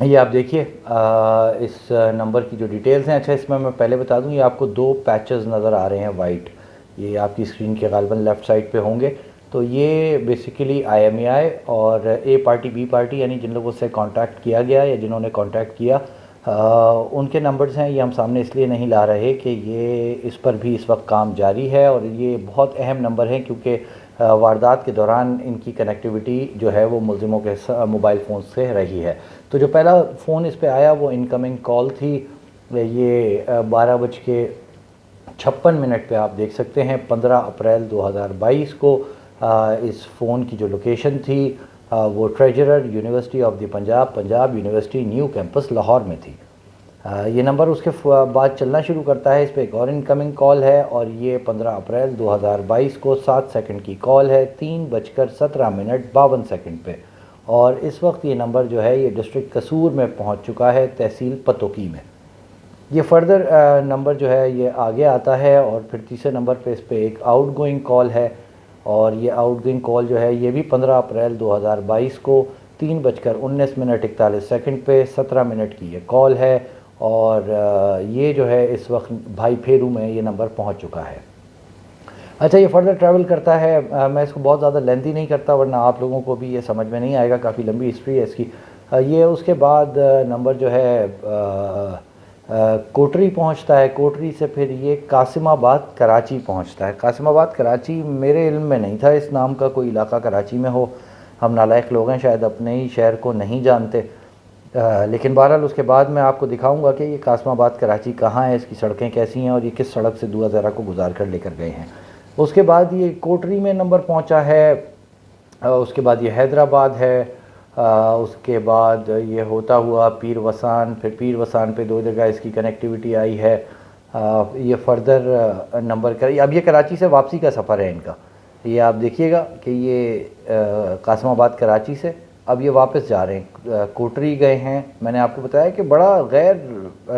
یہ آپ دیکھیے اس نمبر کی جو ڈیٹیلز ہیں. اچھا اس میں پہلے بتا دوں یہ آپ کو 2 پیچز نظر آ رہے ہیں وائٹ, یہ آپ کی اسکرین کے غالباً لیفٹ سائڈ پہ ہوں گے. تو یہ بیسیکلی IMEI اور A پارٹی B پارٹی یعنی جن لوگوں سے کانٹیکٹ کیا گیا یا جنہوں نے کانٹیکٹ کیا ان کے نمبرز ہیں. یہ ہم سامنے اس لیے نہیں لا رہے کہ یہ اس پر بھی اس وقت کام جاری ہے, اور یہ بہت اہم نمبر ہیں کیونکہ واردات کے دوران ان کی کنیکٹیوٹی جو ہے وہ ملزموں کے موبائل فون سے رہی ہے. تو جو پہلا فون اس پہ آیا وہ انکمنگ کال تھی. یہ 12:56 پہ آپ دیکھ سکتے ہیں 15 اپریل 2022 کو اس فون کی جو لوکیشن تھی وہ treasurer university of the Punjab, Punjab university new campus Lahore میں تھی. یہ نمبر اس کے بعد چلنا شروع کرتا ہے. اس پہ ایک اور انکمنگ کال ہے اور یہ 15 اپریل 2022 کو 7 سیکنڈ کی کال ہے 3:17 پہ, اور اس وقت یہ نمبر جو ہے یہ ڈسٹرکٹ قصور میں پہنچ چکا ہے, تحصیل پتوکی میں. یہ فردر نمبر جو ہے یہ آگے آتا ہے, اور پھر تیسرے نمبر پہ اس پہ ایک آؤٹ گوئنگ کال ہے, اور یہ آؤٹ گوئنگ کال جو ہے یہ بھی 15 اپریل 2022 کو 3:19 پہ 17 منٹ کی یہ کال ہے, اور یہ جو ہے اس وقت بھائی پھیرو میں یہ نمبر پہنچ چکا ہے. اچھا یہ فردر ٹریول کرتا ہے, میں اس کو بہت زیادہ لینتھی نہیں کرتا ورنہ آپ لوگوں کو بھی یہ سمجھ میں نہیں آئے گا, کافی لمبی ہسٹری ہے اس کی. یہ اس کے بعد نمبر جو ہے کوٹری پہنچتا ہے, کوٹری سے پھر یہ قاسم آباد کراچی پہنچتا ہے. قاسم آباد کراچی میرے علم میں نہیں تھا اس نام کا کوئی علاقہ کراچی میں ہو, ہم نالائق لوگ ہیں شاید اپنے ہی شہر کو نہیں جانتے, لیکن بہرحال اس کے بعد میں آپ کو دکھاؤں گا کہ یہ قاسم آباد کراچی کہاں ہے, اس کی سڑکیں کیسی ہیں اور یہ کس سڑک سے دعا زہرا کو گزار کر لے کر گئے ہیں. اس کے بعد یہ کوٹری میں نمبر پہنچا ہے, اس کے بعد یہ حیدرآباد ہے, اس کے بعد یہ ہوتا ہوا پیر وسان, پھر پیر وسان پہ 2 جگہ اس کی کنیکٹیوٹی آئی ہے. یہ فردر نمبر اب یہ کراچی سے واپسی کا سفر ہے ان کا. یہ آپ دیکھیے گا کہ یہ قاسم آباد کراچی سے اب یہ واپس جا رہے ہیں, کوٹری گئے ہیں. میں نے آپ کو بتایا کہ بڑا غیر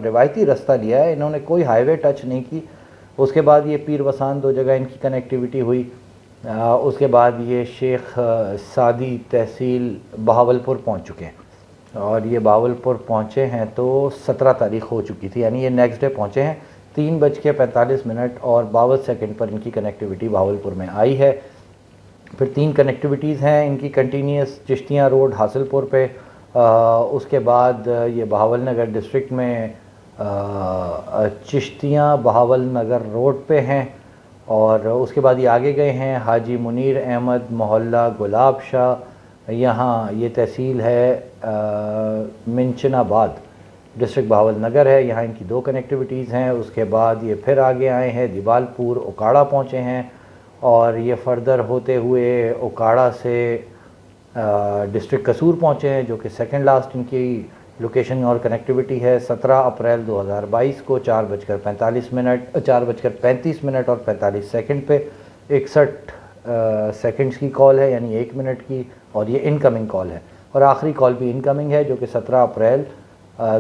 روایتی رستہ لیا ہے, انہوں نے کوئی ہائی وے ٹچ نہیں کی. اس کے بعد یہ پیر وسان 2 جگہ ان کی کنیکٹیوٹی ہوئی. اس کے بعد یہ شیخ سعدی تحصیل بہاولپور پہنچ چکے ہیں, اور یہ بہاولپور پہنچے ہیں تو 17 تاریخ ہو چکی تھی, یعنی یہ نیکسٹ ڈے پہنچے ہیں. 3:45 اور 52 پر ان کی کنیکٹیوٹی بہاولپور میں آئی ہے. پھر 3 کنیکٹیوٹیز ہیں ان کی کنٹینیوس, چشتیاں روڈ حاصل پور پہ, اس کے بعد یہ بہاول نگر ڈسٹرکٹ میں چشتیاں بہاول نگر روڈ پہ ہیں, اور اس کے بعد یہ آگے گئے ہیں حاجی منیر احمد محلہ گلاب شاہ, یہاں یہ تحصیل ہے منچن آباد, ڈسٹرکٹ بہاول نگر ہے, یہاں ان کی 2 کنیکٹیوٹیز ہیں. اس کے بعد یہ پھر آگے آئے ہیں دیبال پور اوکاڑا پہنچے ہیں, اور یہ فردر ہوتے ہوئے اوکاڑا سے ڈسٹرکٹ قصور پہنچے ہیں جو کہ سیکنڈ لاسٹ ان کی لوکیشن اور کنیکٹیوٹی ہے. 17 اپریل 2022 کو 4:35 اور 45 سیکنڈ پہ 61 سیکنڈز کی کال ہے, یعنی 1 منٹ کی, اور یہ انکمنگ کال ہے. اور آخری کال بھی انکمنگ ہے جو کہ 17 اپریل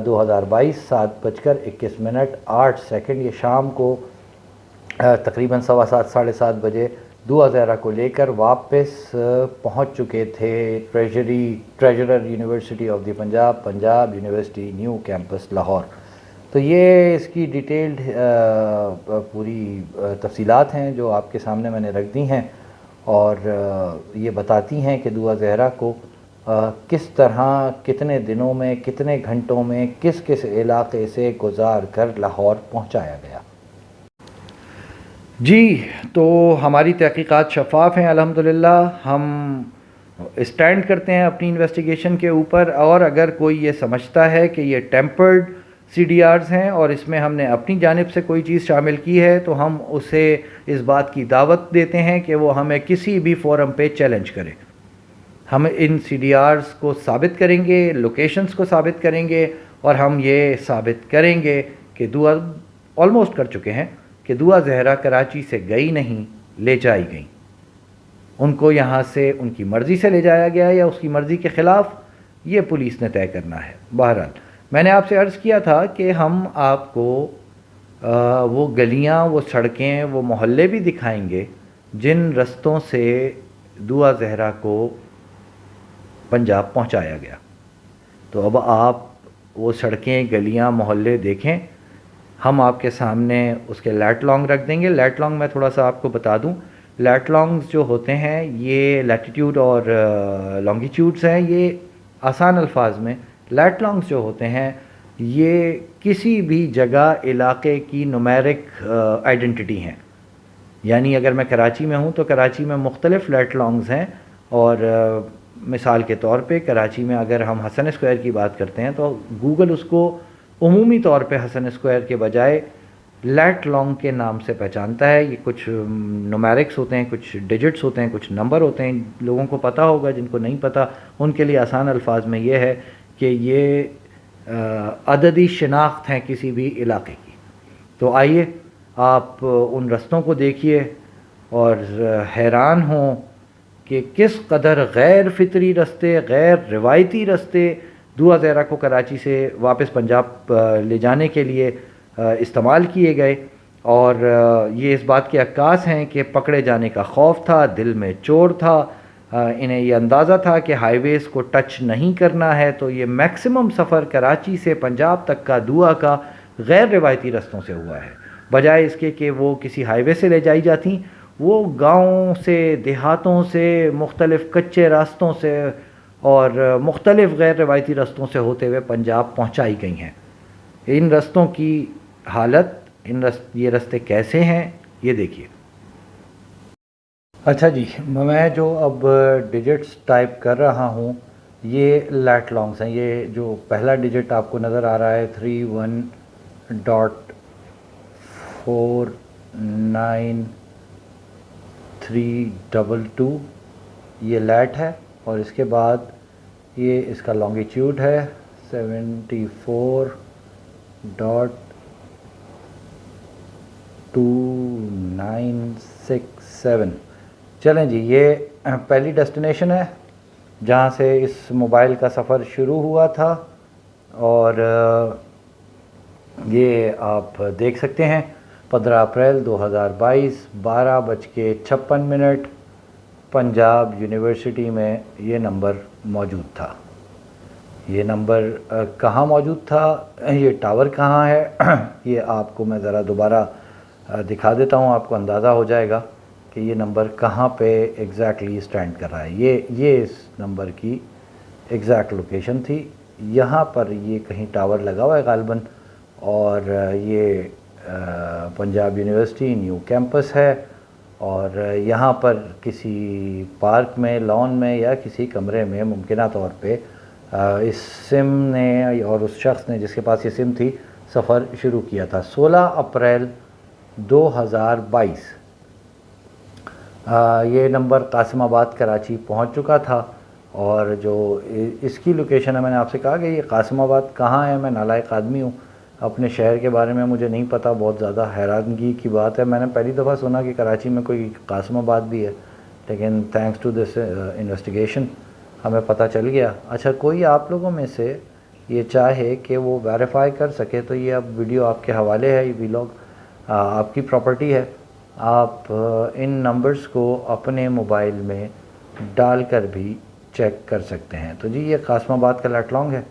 2022 7:21 8 یہ شام کو تقریباً 7:15 ساڑھے 7 بجے دعا زہرا کو لے کر واپس پہنچ چکے تھے treasurer university of the Punjab, Punjab university new campus Lahore. تو یہ اس کی ڈیٹیلڈ پوری تفصیلات ہیں جو آپ کے سامنے میں نے رکھ دی ہیں, اور یہ بتاتی ہیں کہ دعا زہرا کو کس طرح کتنے دنوں میں کتنے گھنٹوں میں کس کس علاقے سے گزار کر لاہور پہنچایا گیا. جی تو ہماری تحقیقات شفاف ہیں الحمدللہ, ہم اسٹینڈ کرتے ہیں اپنی انویسٹیگیشن کے اوپر, اور اگر کوئی یہ سمجھتا ہے کہ یہ ٹیمپرڈ CDRs ہیں اور اس میں ہم نے اپنی جانب سے کوئی چیز شامل کی ہے تو ہم اسے اس بات کی دعوت دیتے ہیں کہ وہ ہمیں کسی بھی فورم پہ چیلنج کرے. ہم ان CDRs کو ثابت کریں گے, لوکیشنز کو ثابت کریں گے, اور ہم یہ ثابت کریں گے کہ دعا آلموسٹ کر چکے ہیں کہ دعا زہرا کراچی سے گئی نہیں, لے جائی گئیں. ان کو یہاں سے ان کی مرضی سے لے جایا گیا یا اس کی مرضی کے خلاف, یہ پولیس نے طے کرنا ہے. بہرحال میں نے آپ سے عرض کیا تھا کہ ہم آپ کو وہ گلیاں, وہ سڑکیں, وہ محلے بھی دکھائیں گے جن رستوں سے دعا زہرا کو پنجاب پہنچایا گیا. تو اب آپ وہ سڑکیں گلیاں محلے دیکھیں. ہم آپ کے سامنے اس کے لیٹ لانگ رکھ دیں گے. لیٹ لانگ میں تھوڑا سا آپ کو بتا دوں, لیٹ لانگز جو ہوتے ہیں یہ لیٹیٹیوڈ اور لانگیٹیوڈز ہیں. یہ آسان الفاظ میں لیٹ لانگز جو ہوتے ہیں یہ کسی بھی جگہ علاقے کی نومیرک آئیڈنٹی ہیں. یعنی اگر میں کراچی میں ہوں تو کراچی میں مختلف لیٹ لانگز ہیں, اور مثال کے طور پہ کراچی میں اگر ہم حسن اسکوائر کی بات کرتے ہیں تو گوگل اس کو عمومی طور پہ حسن اسکوائر کے بجائے لیٹ لانگ کے نام سے پہچانتا ہے. یہ کچھ نومیرکس ہوتے ہیں, کچھ ڈیجٹس ہوتے ہیں, کچھ نمبر ہوتے ہیں. لوگوں کو پتہ ہوگا, جن کو نہیں پتہ ان کے لیے آسان الفاظ میں یہ ہے کہ یہ عددی شناخت ہیں کسی بھی علاقے کی. تو آئیے آپ ان رستوں کو دیکھیے اور حیران ہوں کہ کس قدر غیر فطری رستے, غیر روایتی رستے دوا زہرہ کو کراچی سے واپس پنجاب لے جانے کے لیے استعمال کیے گئے. اور یہ اس بات کے عکاس ہیں کہ پکڑے جانے کا خوف تھا, دل میں چور تھا, انہیں یہ اندازہ تھا کہ ہائی ویز کو ٹچ نہیں کرنا ہے. تو یہ میکسیمم سفر کراچی سے پنجاب تک کا دوا کا غیر روایتی رستوں سے ہوا ہے, بجائے اس کے کہ وہ کسی ہائی وے سے لے جائی جاتیں. وہ گاؤں سے, دیہاتوں سے, مختلف کچے راستوں سے اور مختلف غیر روایتی رستوں سے ہوتے ہوئے پنجاب پہنچائی گئی ہیں. ان رستوں کی حالت, یہ رستے کیسے ہیں یہ دیکھیے. اچھا جی, میں جو اب ڈیجٹس ٹائپ کر رہا ہوں یہ لیٹ لانگس ہیں. یہ جو پہلا ڈیجٹ آپ کو نظر آ رہا ہے 31.4932 یہ لیٹ ہے, اور اس کے بعد یہ اس کا لانگیٹیوڈ ہے 74.2967. چلیں جی, یہ پہلی ڈیسٹینیشن ہے جہاں سے اس موبائل کا سفر شروع ہوا تھا, اور یہ آپ دیکھ سکتے ہیں 15 اپریل 2022 12:56 پنجاب یونیورسٹی میں یہ نمبر موجود تھا. یہ نمبر کہاں موجود تھا, یہ ٹاور کہاں ہے, یہ آپ کو میں ذرا دوبارہ دکھا دیتا ہوں, آپ کو اندازہ ہو جائے گا کہ یہ نمبر کہاں پہ ایگزیکٹلی اسٹینڈ کر رہا ہے. یہ اس نمبر کی ایگزیکٹ لوکیشن تھی. یہاں پر یہ کہیں ٹاور لگا ہوا ہے غالباً, اور یہ پنجاب یونیورسٹی نیو کیمپس ہے, اور یہاں پر کسی پارک میں, لان میں یا کسی کمرے میں ممکنہ طور پہ اس سم نے اور اس شخص نے جس کے پاس یہ سم تھی سفر شروع کیا تھا 16 اپریل 2022. یہ نمبر قاسم آباد کراچی پہنچ چکا تھا, اور جو اس کی لوکیشن ہے, میں نے آپ سے کہا کہ یہ قاسم آباد کہاں ہے. میں نالائق آدمی ہوں, اپنے شہر کے بارے میں مجھے نہیں پتہ. بہت زیادہ حیرانگی کی بات ہے, میں نے پہلی دفعہ سنا کہ کراچی میں کوئی قاسم آباد بھی ہے, لیکن تھینکس ٹو دس انویسٹیگیشن ہمیں پتہ چل گیا. اچھا, کوئی آپ لوگوں میں سے یہ چاہے کہ وہ ویریفائی کر سکے تو یہ اب ویڈیو آپ کے حوالے ہے, یہ ویلاگ آپ کی پراپرٹی ہے. آپ ان نمبرز کو اپنے موبائل میں ڈال کر بھی چیک کر سکتے ہیں. تو جی, یہ قاسم آباد کا لیٹ لانگ ہے,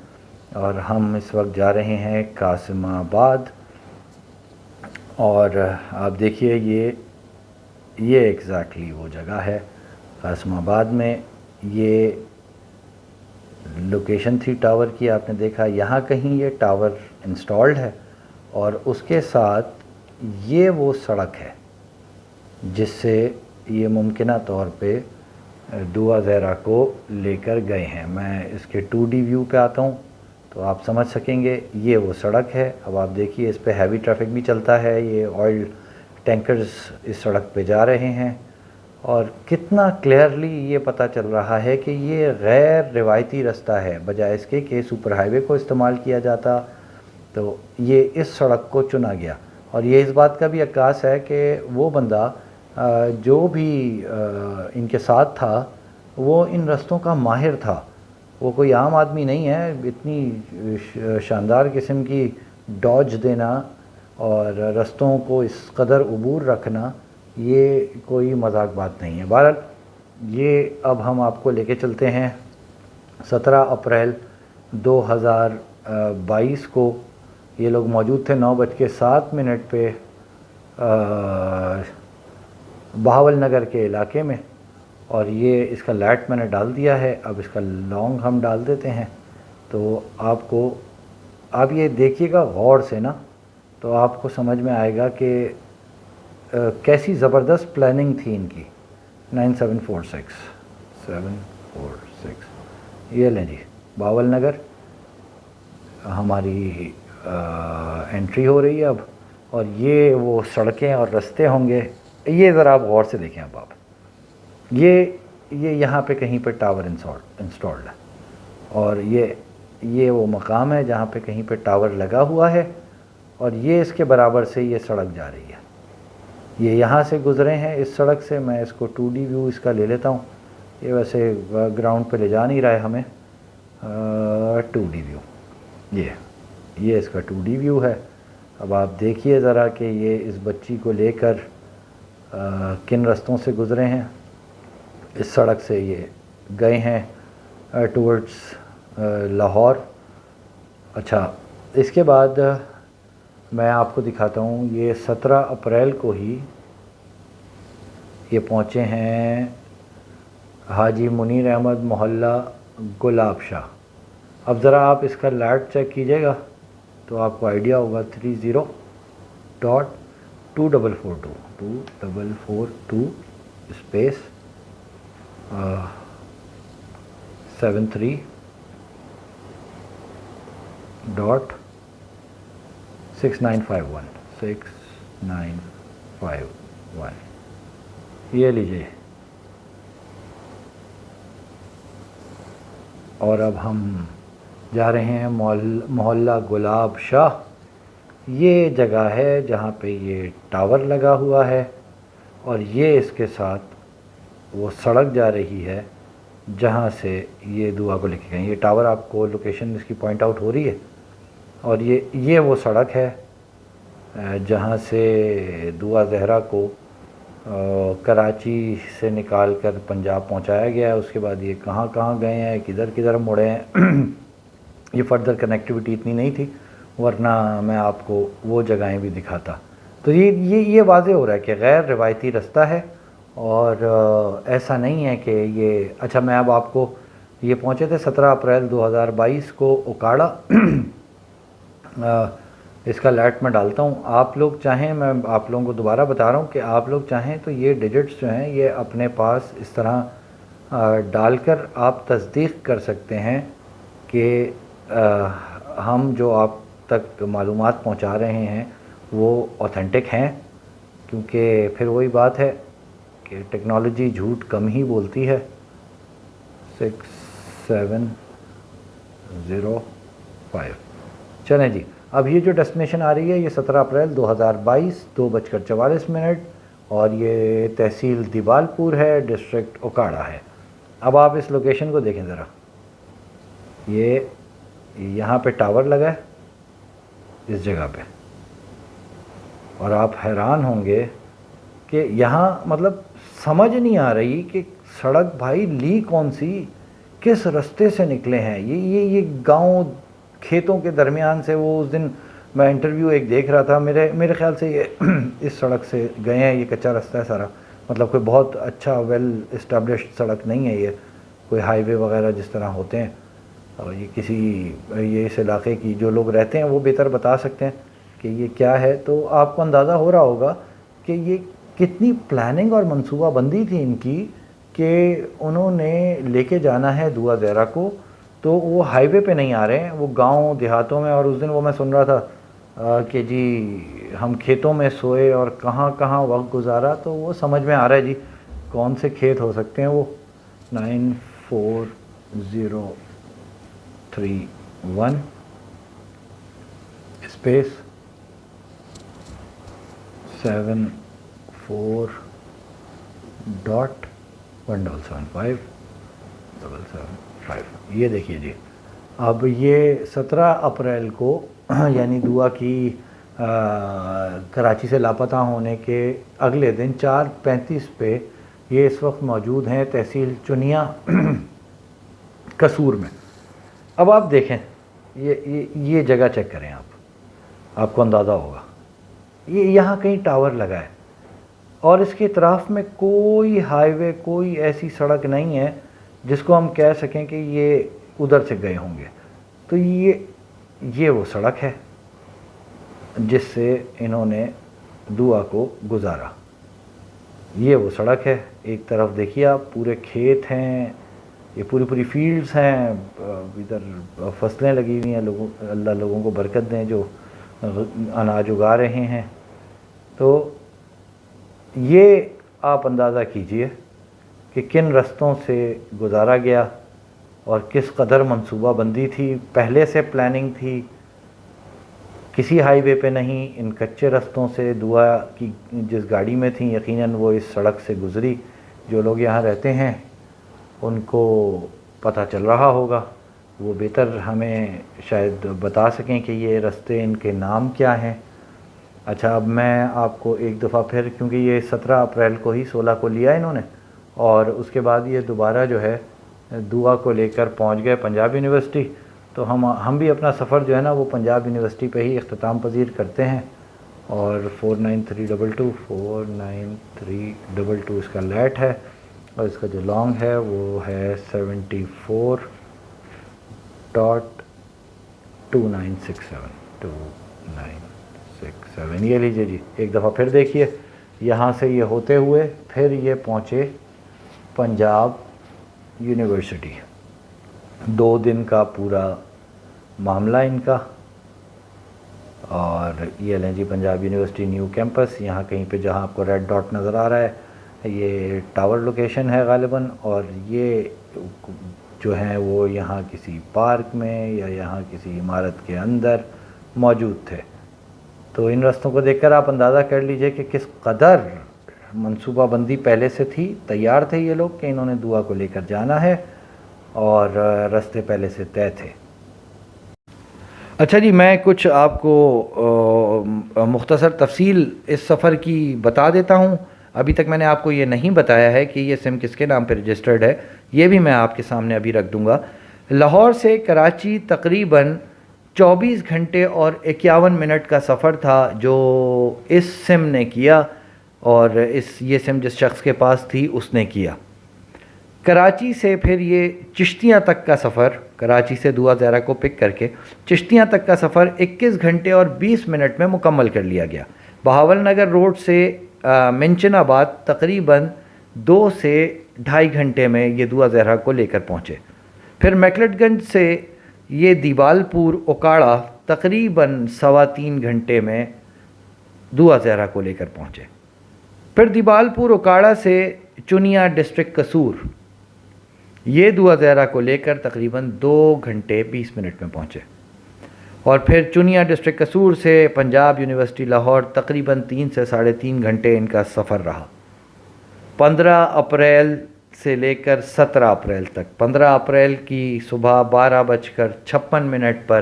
اور ہم اس وقت جا رہے ہیں قاسم آباد. اور آپ دیکھیے یہ ایگزیکٹلی وہ جگہ ہے قاسم آباد میں. یہ لوکیشن تھی ٹاور کی, آپ نے دیکھا یہاں کہیں یہ ٹاور انسٹالڈ ہے, اور اس کے ساتھ یہ وہ سڑک ہے جس سے یہ ممکنہ طور پہ دوا زہرہ کو لے کر گئے ہیں. میں اس کے 2D ویو پہ آتا ہوں تو آپ سمجھ سکیں گے. یہ وہ سڑک ہے. اب آپ دیکھیے اس پہ ہیوی ٹریفک بھی چلتا ہے, یہ آئل ٹینکرز اس سڑک پہ جا رہے ہیں, اور کتنا کلیئرلی یہ پتہ چل رہا ہے کہ یہ غیر روایتی رستہ ہے. بجائے اس کے کہ سپر ہائی وے کو استعمال کیا جاتا تو یہ اس سڑک کو چنا گیا. اور یہ اس بات کا بھی عکاس ہے کہ وہ بندہ جو بھی ان کے ساتھ تھا وہ ان رستوں کا ماہر تھا. وہ کوئی عام آدمی نہیں ہے. اتنی شاندار قسم کی ڈاج دینا اور رستوں کو اس قدر عبور رکھنا یہ کوئی مذاق بات نہیں ہے. بہرحال یہ اب ہم آپ کو لے کے چلتے ہیں 17 اپریل 22 کو یہ لوگ موجود تھے 9:07 پہ بہاول نگر کے علاقے میں، اور یہ اس کا لیٹ میں نے ڈال دیا ہے۔ اب اس کا لانگ ہم ڈال دیتے ہیں، تو آپ یہ دیکھیے گا غور سے نا، تو آپ کو سمجھ میں آئے گا کہ کیسی زبردست پلاننگ تھی ان کی۔ 746 یہ لیں جی، بہاول نگر ہماری انٹری ہو رہی ہے اب، اور یہ وہ سڑکیں اور رستے ہوں گے۔ یہ ذرا آپ غور سے دیکھیں اب آپ، یہ یہاں پہ کہیں پہ ٹاور انسٹالڈ ہے، اور یہ وہ مقام ہے جہاں پہ کہیں پہ ٹاور لگا ہوا ہے، اور یہ اس کے برابر سے یہ سڑک جا رہی ہے۔ یہ یہاں سے گزرے ہیں اس سڑک سے۔ میں اس کو 2D ویو اس کا لے لیتا ہوں، یہ ویسے گراؤنڈ پہ لے جا نہیں رہا ہے ہمیں۔ 2D ویو یہ اس کا 2D ویو ہے۔ اب آپ دیکھیے ذرا کہ یہ اس بچی کو لے کر کن رستوں سے گزرے ہیں۔ اس سڑک سے یہ گئے ہیں ٹورڈز لاہور۔ اچھا، اس کے بعد میں آپ کو دکھاتا ہوں، یہ 17 اپریل کو ہی یہ پہنچے ہیں حاجی منیر احمد محلہ گلاب شاہ۔ اب ذرا آپ اس کا لیٹ چیک کیجئے گا تو آپ کو آئیڈیا ہوگا۔ 30.2442 اسپیس 73.6951 یہ لیجئے۔ اور اب ہم جا رہے ہیں محلہ گلاب شاہ۔ یہ جگہ ہے جہاں پہ یہ ٹاور لگا ہوا ہے، اور یہ اس کے ساتھ وہ سڑک جا رہی ہے جہاں سے یہ دعا کو لے کے گئے۔ یہ ٹاور آپ کو لوکیشن اس کی پوائنٹ آؤٹ ہو رہی ہے، اور یہ وہ سڑک ہے جہاں سے دعا زہرا کو کراچی سے نکال کر پنجاب پہنچایا گیا ہے۔ اس کے بعد یہ کہاں کہاں گئے ہیں، کدھر کدھر مڑے ہیں۔ یہ فردر کنیکٹیوٹی اتنی نہیں تھی، ورنہ میں آپ کو وہ جگہیں بھی دکھاتا۔ تو یہ واضح ہو رہا ہے کہ غیر روایتی رستہ ہے، اور ایسا نہیں ہے کہ یہ اچھا میں اب آپ کو یہ پہنچے تھے 17 اپریل 2022 کو اوکاڑا۔ اس کا لیٹ میں ڈالتا ہوں۔ آپ لوگ چاہیں، میں آپ لوگوں کو دوبارہ بتا رہا ہوں کہ آپ لوگ چاہیں تو یہ ڈیجٹس جو ہیں یہ اپنے پاس اس طرح ڈال کر آپ تصدیق کر سکتے ہیں کہ ہم جو آپ تک معلومات پہنچا رہے ہیں وہ اوتھینٹک ہیں، کیونکہ پھر وہی بات ہے کہ ٹیکنالوجی جھوٹ کم ہی بولتی ہے۔ 6705 چلیں جی، اب یہ جو ڈیسٹینیشن آ رہی ہے یہ 17 اپریل 2022 2:44 اور یہ تحصیل دیبال پور ہے، ڈسٹرکٹ اوکاڑا ہے۔ اب آپ اس لوکیشن کو دیکھیں ذرا، یہ یہاں پہ ٹاور لگا ہے اس جگہ پہ، اور آپ حیران ہوں گے کہ یہاں مطلب سمجھ نہیں آ رہی کہ سڑک بھائی لی کون سی، کس رستے سے نکلے ہیں یہ گاؤں کھیتوں کے درمیان سے۔ وہ اس دن میں انٹرویو ایک دیکھ رہا تھا، میرے خیال سے یہ اس سڑک سے گئے ہیں۔ یہ کچا رستہ ہے سارا، مطلب کوئی بہت اچھا ویل اسٹیبلشڈ سڑک نہیں ہے یہ، کوئی ہائی وے وغیرہ جس طرح ہوتے ہیں۔ اور یہ اس علاقے کی جو لوگ رہتے ہیں وہ بہتر بتا سکتے ہیں کہ یہ کیا ہے۔ تو آپ کو اندازہ ہو رہا ہوگا کہ یہ کتنی پلاننگ اور منصوبہ بندی تھی ان کی، کہ انہوں نے لے کے جانا ہے دعا زہرا کو، تو وہ ہائی وے پہ نہیں آ رہے ہیں، وہ گاؤں دیہاتوں میں۔ اور اس دن وہ میں سن رہا تھا کہ جی ہم کھیتوں میں سوئے اور کہاں کہاں وقت گزارا، تو وہ سمجھ میں آ رہا ہے جی کون سے کھیت ہو سکتے ہیں وہ۔ 94031 اسپیس 74.175 یہ دیکھیے جی۔ اب یہ 17 اپریل کو یعنی دعا کی کراچی سے لاپتہ ہونے کے اگلے دن 4:35 پہ یہ اس وقت موجود ہیں تحصیل چنیا قصور میں۔ اب آپ دیکھیں یہ جگہ چیک کریں آپ کو اندازہ ہوگا، یہ یہاں کہیں ٹاور لگا ہے اور اس کے اطراف میں کوئی ہائی وے، کوئی ایسی سڑک نہیں ہے جس کو ہم کہہ سکیں کہ یہ ادھر سے گئے ہوں گے۔ تو یہ وہ سڑک ہے جس سے انہوں نے دعا کو گزارا، یہ وہ سڑک ہے۔ ایک طرف دیکھیے آپ، پورے کھیت ہیں، یہ پوری فیلڈز ہیں، ادھر فصلیں لگی ہوئی ہیں، اللہ لوگوں کو برکت دیں جو اناج اگا رہے ہیں۔ تو یہ آپ اندازہ کیجئے کہ کن رستوں سے گزارا گیا اور کس قدر منصوبہ بندی تھی، پہلے سے پلاننگ تھی، کسی ہائی وے پہ نہیں، ان کچے رستوں سے دعا کی جس گاڑی میں تھیں یقیناً وہ اس سڑک سے گزری۔ جو لوگ یہاں رہتے ہیں ان کو پتہ چل رہا ہوگا، وہ بہتر ہمیں شاید بتا سکیں کہ یہ رستے ان کے نام کیا ہیں۔ اچھا، اب میں آپ کو ایک دفعہ پھر، کیونکہ یہ 17 اپریل کو ہی 16 کو لیا انہوں نے، اور اس کے بعد یہ دوبارہ جو ہے دعا کو لے کر پہنچ گئے پنجاب یونیورسٹی۔ تو ہم بھی اپنا سفر جو ہے نا وہ پنجاب یونیورسٹی پہ ہی اختتام پذیر کرتے ہیں، اور 49322 اس کا لیٹ ہے، اور اس کا جو لانگ ہے وہ ہے 74.2967 یہ لیجئے جی، ایک دفعہ پھر دیکھیے، یہاں سے یہ ہوتے ہوئے پھر یہ پہنچے پنجاب یونیورسٹی۔ 2 دن کا پورا معاملہ ان کا، اور یہ لیں جی پنجاب یونیورسٹی نیو کیمپس، یہاں کہیں پہ جہاں آپ کو ریڈ ڈاٹ نظر آ رہا ہے یہ ٹاور لوکیشن ہے غالباً، اور یہ جو ہیں وہ یہاں کسی پارک میں یا یہاں کسی عمارت کے اندر موجود تھے۔ تو ان رستوں کو دیکھ کر آپ اندازہ کر لیجئے کہ کس قدر منصوبہ بندی پہلے سے تھی، تیار تھے یہ لوگ کہ انہوں نے دعا کو لے کر جانا ہے، اور رستے پہلے سے طے تھے۔ اچھا جی، میں کچھ آپ کو مختصر تفصیل اس سفر کی بتا دیتا ہوں۔ ابھی تک میں نے آپ کو یہ نہیں بتایا ہے کہ یہ سم کس کے نام پہ رجسٹرڈ ہے، یہ بھی میں آپ کے سامنے ابھی رکھ دوں گا۔ لاہور سے کراچی تقریباً 24 گھنٹے اور 51 منٹ کا سفر تھا جو اس سم نے کیا، اور یہ سم جس شخص کے پاس تھی اس نے کیا۔ کراچی سے پھر یہ چشتیاں تک کا سفر، کراچی سے دعا زہرہ کو پک کر کے چشتیاں تک کا سفر 21 گھنٹے اور 20 منٹ میں مکمل کر لیا گیا۔ بہاول نگر روڈ سے منچن آباد تقریباً 2 سے 2.5 گھنٹے میں یہ دعا زہرہ کو لے کر پہنچے۔ پھر میکلٹ گنج سے یہ دیوال پور اوکاڑا تقریباً 3.25 گھنٹے میں دعا زہرہ کو لے کر پہنچے۔ پھر دیوال پور اوکاڑا سے چنیا ڈسٹرکٹ قصور یہ دعا زہرہ کو لے کر تقریباً 2 گھنٹے 20 منٹ میں پہنچے، اور پھر چنیا ڈسٹرکٹ قصور سے پنجاب یونیورسٹی لاہور تقریباً 3 سے 3.5 گھنٹے ان کا سفر رہا۔ 15 اپریل سے لے کر 17 اپریل تک، 15 اپریل کی صبح 12:56 پر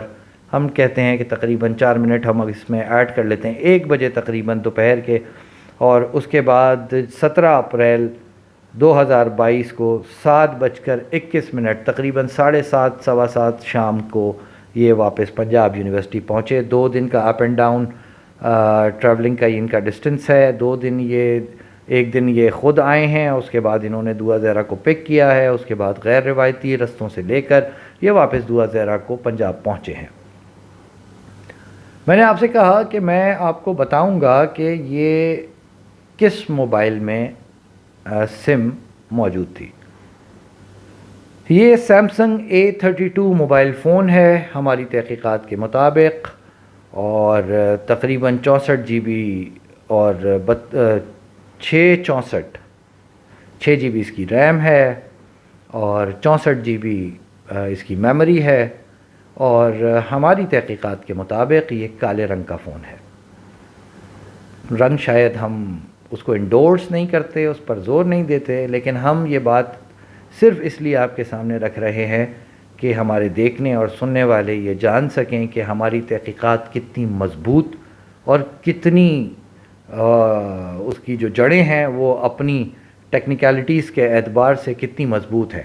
ہم کہتے ہیں کہ تقریباً 4 منٹ ہم اس میں ایڈ کر لیتے ہیں، 1 بجے تقریباً دوپہر کے، اور اس کے بعد 17 اپریل 2022 کو 7:21 تقریباً 7:30 سوا 7 شام کو یہ واپس پنجاب یونیورسٹی پہنچے۔ 2 دن کا اپ اینڈ ڈاؤن ٹریولنگ کا ان کا ڈسٹنس ہے۔ 2 دن ایک دن یہ خود آئے ہیں، اس کے بعد انہوں نے دعا زہرہ کو پک کیا ہے، اس کے بعد غیر روایتی رستوں سے لے کر یہ واپس دعا زہرہ کو پنجاب پہنچے ہیں۔ میں نے آپ سے کہا کہ میں آپ کو بتاؤں گا کہ یہ کس موبائل میں سم موجود تھی۔ یہ سیمسنگ A32 موبائل فون ہے ہماری تحقیقات کے مطابق، اور تقریباً 64 GB اور 6 GB اس کی ریم ہے، اور 64 GB اس کی میموری ہے، اور ہماری تحقیقات کے مطابق یہ کالے رنگ کا فون ہے۔ رنگ شاید ہم اس کو انڈورس نہیں کرتے، اس پر زور نہیں دیتے، لیکن ہم یہ بات صرف اس لیے آپ کے سامنے رکھ رہے ہیں کہ ہمارے دیکھنے اور سننے والے یہ جان سکیں کہ ہماری تحقیقات کتنی مضبوط اور کتنی اس کی جو جڑیں ہیں وہ اپنی ٹیکنیکلٹیز کے اعتبار سے کتنی مضبوط ہے۔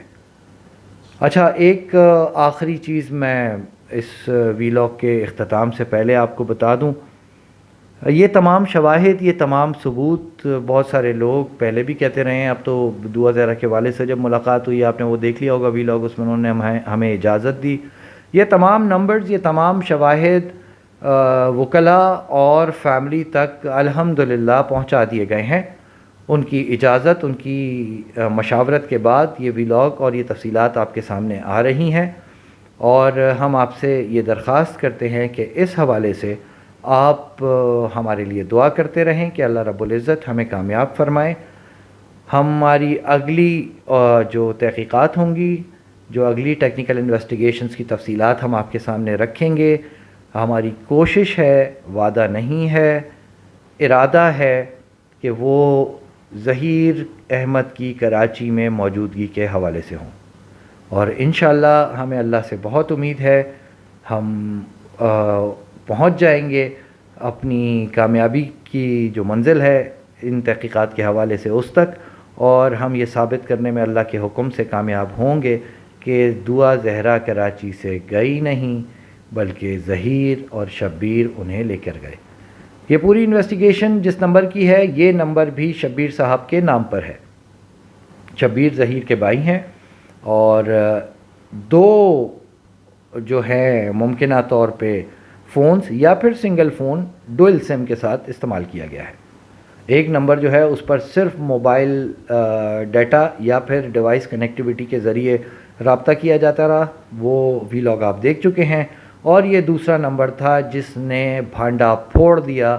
اچھا، ایک آخری چیز میں اس ویلاگ کے اختتام سے پہلے آپ کو بتا دوں، یہ تمام شواہد، یہ تمام ثبوت، بہت سارے لوگ پہلے بھی کہتے رہے ہیں، اب تو دعا زہرا کے والد سے جب ملاقات ہوئی، آپ نے وہ دیکھ لیا ہوگا ویلاگ، اس میں انہوں نے ہمیں اجازت دی. یہ تمام نمبرز، یہ تمام شواہد وکلاء اور فیملی تک الحمدللہ پہنچا دیے گئے ہیں. ان کی اجازت، ان کی مشاورت کے بعد یہ ویلاگ اور یہ تفصیلات آپ کے سامنے آ رہی ہیں، اور ہم آپ سے یہ درخواست کرتے ہیں کہ اس حوالے سے آپ ہمارے لیے دعا کرتے رہیں کہ اللہ رب العزت ہمیں کامیاب فرمائے. ہماری اگلی جو تحقیقات ہوں گی، جو اگلی ٹیکنیکل انویسٹیگیشنز کی تفصیلات ہم آپ کے سامنے رکھیں گے. ہماری کوشش ہے، وعدہ نہیں ہے، ارادہ ہے کہ وہ ظہیر احمد کی کراچی میں موجودگی کے حوالے سے ہوں، اور انشاءاللہ ہمیں اللہ سے بہت امید ہے ہم پہنچ جائیں گے اپنی کامیابی کی جو منزل ہے ان تحقیقات کے حوالے سے اس تک، اور ہم یہ ثابت کرنے میں اللہ کے حکم سے کامیاب ہوں گے کہ دعا زہرا کراچی سے گئی نہیں، بلکہ ظہیر اور شبیر انہیں لے کر گئے. یہ پوری انویسٹیگیشن جس نمبر کی ہے، یہ نمبر بھی شبیر صاحب کے نام پر ہے. شبیر ظہیر کے بھائی ہیں، اور دو جو ہیں ممکنہ طور پہ فونز یا پھر سنگل فون ڈوئل سم کے ساتھ استعمال کیا گیا ہے. ایک نمبر جو ہے اس پر صرف موبائل ڈیٹا یا پھر ڈیوائس کنیکٹیویٹی کے ذریعے رابطہ کیا جاتا رہا، وہ ویلاگ آپ دیکھ چکے ہیں. اور یہ دوسرا نمبر تھا جس نے بھانڈا پھوڑ دیا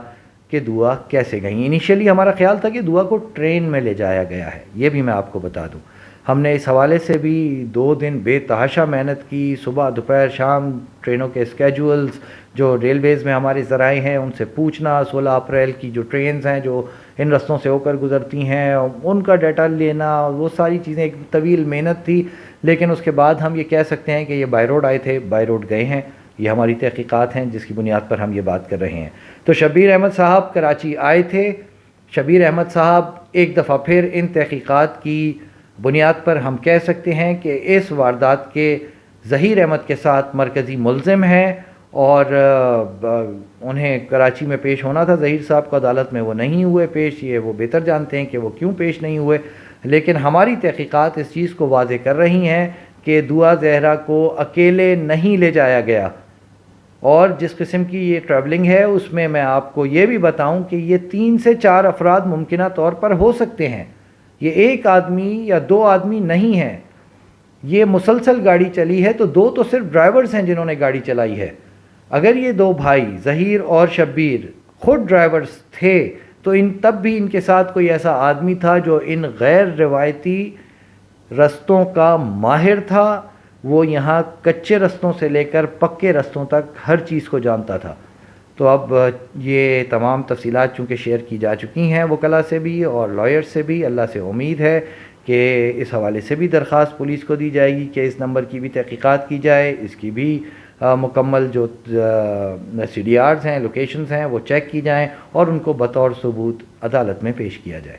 کہ دعا کیسے گئیں. انیشیلی ہمارا خیال تھا کہ دعا کو ٹرین میں لے جایا گیا ہے، یہ بھی میں آپ کو بتا دوں. ہم نے اس حوالے سے بھی 2 دن بے تحاشا محنت کی، صبح دوپہر شام ٹرینوں کے اسکیجولز جو ریلویز میں ہمارے ذرائع ہیں ان سے پوچھنا، 16 اپریل کی جو ٹرینز ہیں جو ان رستوں سے ہو کر گزرتی ہیں ان کا ڈیٹا لینا، وہ ساری چیزیں ایک طویل محنت تھی. لیکن اس کے بعد ہم یہ کہہ سکتے ہیں کہ یہ بائی روڈ آئے تھے، بائی روڈ گئے ہیں. یہ ہماری تحقیقات ہیں جس کی بنیاد پر ہم یہ بات کر رہے ہیں. تو شبیر احمد صاحب کراچی آئے تھے. شبیر احمد صاحب ایک دفعہ پھر ان تحقیقات کی بنیاد پر ہم کہہ سکتے ہیں کہ اس واردات کے ظہیر احمد کے ساتھ مرکزی ملزم ہیں، اور انہیں کراچی میں پیش ہونا تھا. ظہیر صاحب کو عدالت میں وہ نہیں ہوئے پیش، یہ وہ بہتر جانتے ہیں کہ وہ کیوں پیش نہیں ہوئے. لیکن ہماری تحقیقات اس چیز کو واضح کر رہی ہیں کہ دعا زہرا کو اکیلے نہیں لے جایا گیا، اور جس قسم کی یہ ٹریولنگ ہے اس میں میں آپ کو یہ بھی بتاؤں کہ یہ 3 سے 4 افراد ممکنہ طور پر ہو سکتے ہیں. یہ ایک آدمی یا 2 آدمی نہیں ہیں. یہ مسلسل گاڑی چلی ہے تو 2 تو صرف ڈرائیورز ہیں جنہوں نے گاڑی چلائی ہے. اگر یہ 2 بھائی ظہیر اور شبیر خود ڈرائیورز تھے تو تب بھی ان کے ساتھ کوئی ایسا آدمی تھا جو ان غیر روایتی رستوں کا ماہر تھا. وہ یہاں کچے رستوں سے لے کر پکے رستوں تک ہر چیز کو جانتا تھا. تو اب یہ تمام تفصیلات چونکہ شیئر کی جا چکی ہیں وکلاء سے بھی اور لائر سے بھی، اللہ سے امید ہے کہ اس حوالے سے بھی درخواست پولیس کو دی جائے گی کہ اس نمبر کی بھی تحقیقات کی جائے، اس کی بھی مکمل جو سی ڈی آرز ہیں، لوکیشنز ہیں، وہ چیک کی جائیں اور ان کو بطور ثبوت عدالت میں پیش کیا جائے.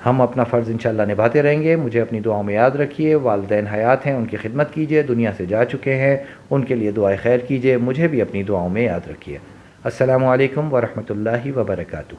ہم اپنا فرض انشاءاللہ نبھاتے رہیں گے. مجھے اپنی دعاؤں میں یاد رکھیے. والدین حیات ہیں، ان کی خدمت کیجیے. دنیا سے جا چکے ہیں، ان کے لیے دعائے خیر کیجیے. مجھے بھی اپنی دعاؤں میں یاد رکھیے. السلام علیکم ورحمۃ اللہ وبرکاتہ.